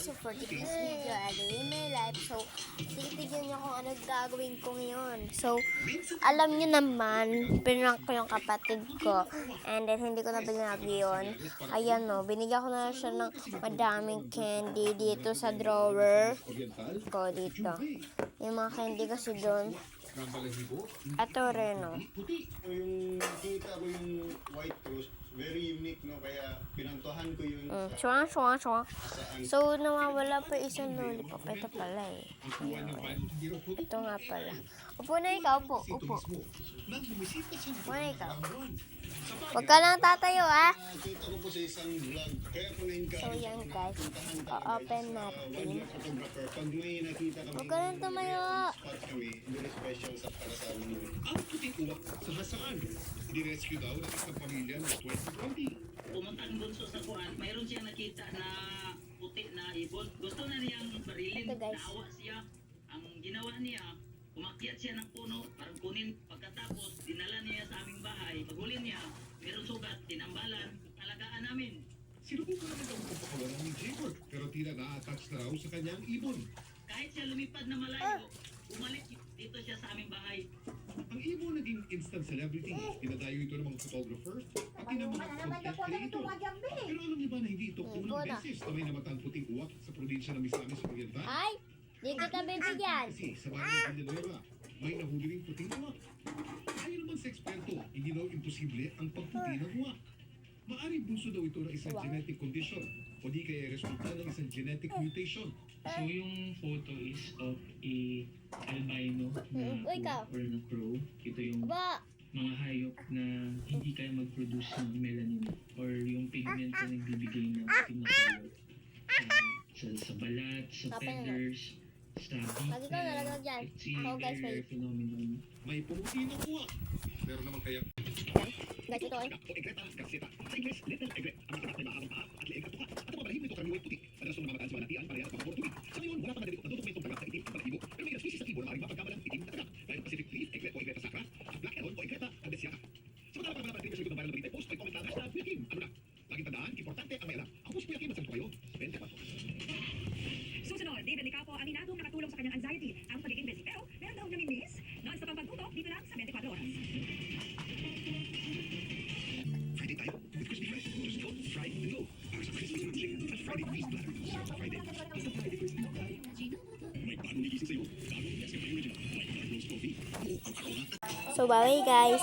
guys, so for today's video, a day in my life. So, tignan nyo kung ano gagawin ko ngayon. So, alam nyo naman, pinrank ko yung kapatid ko. And then, hindi ko na binag yun. Ayan no, binigyan ko na siya ng madaming candy dito sa drawer ko dito. Yung mga candy kasi doon. Ito rin no. Yung kita ko yung White Cross, very unique no, kaya pinantuhan ko yung Chua. So, nawawala pa isang lollipop. Ito pala eh. Ito nga pala. Upo na ikaw, upo. Upo na ikaw. Huwag ka lang tatayo, ah. kita ko po sa isang vlog, kaya ko na-encourage. So, yan guys. O-open natin. Photographer, pag may nakita kami, Huwag ka lang tumayo. spot kami, very special sa para sa amin. Ang puting uwak sa hasaan. Direscue daw ng isang pamilya noong 2020. Pumunta ang bunso sa kuan, mayroon siyang nakita na puti na ibon. Gusto na niyang barilin, Ito, guys. naawa siya. Ang ginawa niya, umakyat siya ng puno, parang kunin. Pagkatapos, dinala niya sa aming bahay. Paghuli niya, mayroong sugat, tinambalan, alagaan namin. Sinubukan naman daw pagpakawalan ni Jaybird, pero tila na-attach na raw sa kanyang ibon. Kahit siya lumipad na malayo, umalik dito siya sa aming bahay. Ang ibon naging instant celebrity. Dinadayo ito ng mga photographers, pati ng mga content creator. Pero alam niyo ba na hindi ito unang beses na may namatang puting uwak sa probinsya ng Misamis Oriental? Ay, di kita bibigyan. Kasi sa bayan ng Villanueva, may nahuli ring puting uwak. Ayon naman sa eksperto, hindi daw imposible ang pagputi ng uwak. Maaring bunso daw ito ng isang genetic condition o di kaya resulta ng isang genetic mutation. So yung photo is of a albino na Uy, ikaw. or na crow. Ito yung Ba, mga hayop na hindi kaya mag-produce ng melanin or yung pigment na nagbibigay ng puting na color. Sa balat, sa feathers, sa lagi ka nalaglag dyan. It's a Ako guys, very rare phenomenon. May pumuti ng uwak. Pero naman kaya guys, ito eh. o egreta garseta. Sa Ingles, little egret. Ang mga may mahabang paa at leeg at tuka. At ang mga balahib nito karaniwang puti. Madalas itong namataan sa manatian, parehas at mga tubig. Sa ngayon, wala pa natutumentong tagat sa itim at balahibo. Pero may ilang species sa ibon na maaaring mapagkamalang itim na tagak. Gaya ng Pacific Leaf, egret o egreta sacra, at black heron o egreta candesiata. Samantala pag mga sa likod ng viral na balita post, may comment lang sa Kuya Kim. Ano na? Laging tandaan, importante ang may alam. Ako po si Kuya Kim at sabi ko kayo, 24. Susunod, David Licapo aminadong nakatulong sa kanyang anxiety ang pagiging busy. Pero meron daw namimiss, non-stop ang pagtutok dito lang sa 24 oras. Friday tayo with crispy fries. Just go, fry, and go. Para sa crispy chicken at Friday feast platter. Sarap sa Friday. Basta Friday first. May bagong gigising sa'yo. Bagong Nescafe Original. May roast coffee. Buo ang aroma. So, bye guys.